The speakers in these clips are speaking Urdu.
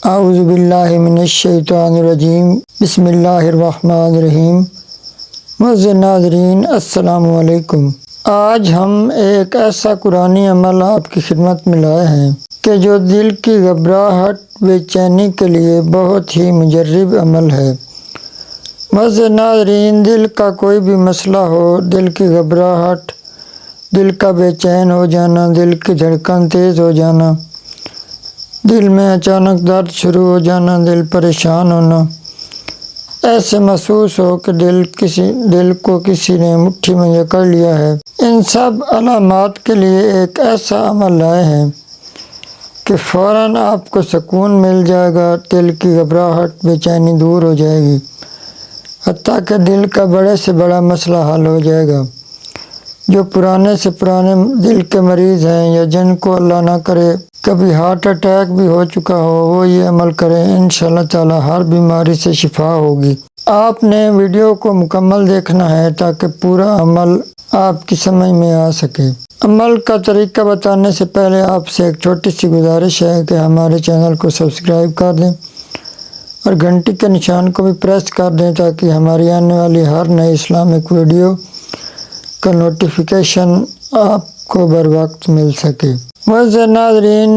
اعوذ باللہ من الشیطان الرجیم، بسم اللہ الرحمن الرحیم۔ معزز ناظرین، السلام علیکم۔ آج ہم ایک ایسا قرآنی عمل آپ کی خدمت میں لائے ہیں کہ جو دل کی گھبراہٹ، بے چینی کے لیے بہت ہی مجرب عمل ہے۔ معزز ناظرین، دل کا کوئی بھی مسئلہ ہو، دل کی گھبراہٹ، دل کا بے چین ہو جانا، دل کی دھڑکن تیز ہو جانا، دل میں اچانک درد شروع ہو جانا، دل پریشان ہونا، ایسے محسوس ہو کہ دل کو کسی نے مٹھی میں جکڑ لیا ہے، ان سب علامات کے لیے ایک ایسا عمل لائے ہیں کہ فوراً آپ کو سکون مل جائے گا، دل کی گھبراہٹ، بے چینی دور ہو جائے گی، حتیٰ کہ دل کا بڑے سے بڑا مسئلہ حل ہو جائے گا۔ جو پرانے سے پرانے دل کے مریض ہیں یا جن کو اللہ نہ کرے کبھی ہارٹ اٹیک بھی ہو چکا ہو، وہ یہ عمل کریں، انشاءاللہ تعالی ہر بیماری سے شفا ہوگی۔ آپ نے ویڈیو کو مکمل دیکھنا ہے تاکہ پورا عمل آپ کی سمجھ میں آ سکے۔ عمل کا طریقہ بتانے سے پہلے آپ سے ایک چھوٹی سی گزارش ہے کہ ہمارے چینل کو سبسکرائب کر دیں اور گھنٹی کے نشان کو بھی پریس کر دیں تاکہ ہماری آنے والی ہر نئی اسلامک ویڈیو کا نوٹیفیکیشن آپ کو بر وقت مل سکے۔ معزز ناظرین،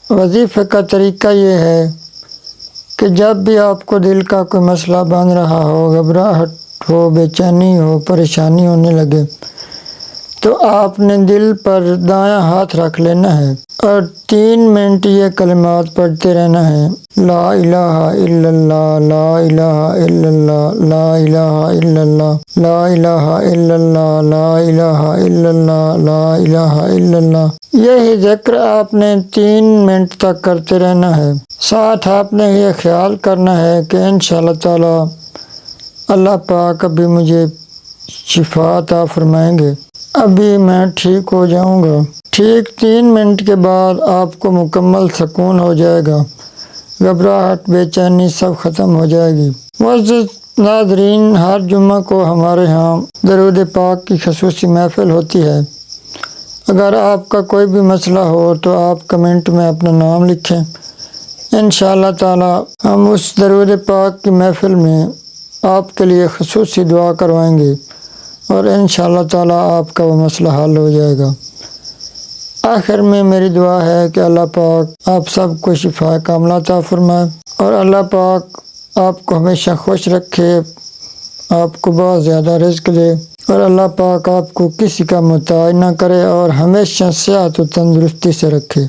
وظیفے کا طریقہ یہ ہے کہ جب بھی آپ کو دل کا کوئی مسئلہ بن رہا ہو، گھبراہٹ ہو، بے چینی ہو، پریشانی ہونے لگے، تو آپ نے دل پر دایاں ہاتھ رکھ لینا ہے اور 3 منٹ یہ کلمات پڑھتے رہنا ہے: لا الہ الا اللہ، لا الہ الا اللہ، لا الہ الا اللہ، لا الہ الا اللہ، لا الہ الا اللہ، لا الہ الا اللہ۔ یہی ذکر آپ نے 3 منٹ تک کرتے رہنا ہے۔ ساتھ آپ نے یہ خیال کرنا ہے کہ انشاءاللہ تعالی اللہ پاک ابھی مجھے شفا عطا فرمائیں گے، ابھی میں ٹھیک ہو جاؤں گا۔ ٹھیک 3 منٹ کے بعد آپ کو مکمل سکون ہو جائے گا، گھبراہٹ، بے چینی سب ختم ہو جائے گی۔ معزز ناظرین، ہر جمعہ کو ہمارے ہاں درود پاک کی خصوصی محفل ہوتی ہے۔ اگر آپ کا کوئی بھی مسئلہ ہو تو آپ کمنٹ میں اپنا نام لکھیں، انشاءاللہ تعالی ہم اس درود پاک کی محفل میں آپ کے لیے خصوصی دعا کروائیں گے اور انشاءاللہ تعالی آپ کا وہ مسئلہ حل ہو جائے گا۔ آخر میں میری دعا ہے کہ اللہ پاک آپ سب کو شفا کاملہ عطا فرمائے اور اللہ پاک آپ کو ہمیشہ خوش رکھے، آپ کو بہت زیادہ رزق دے اور اللہ پاک آپ کو کسی کا محتاج نہ کرے اور ہمیشہ صحت و تندرستی سے رکھے۔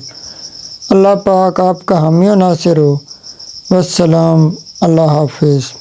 اللہ پاک آپ کا حامی و ناصر ہو۔ والسلام، اللہ حافظ۔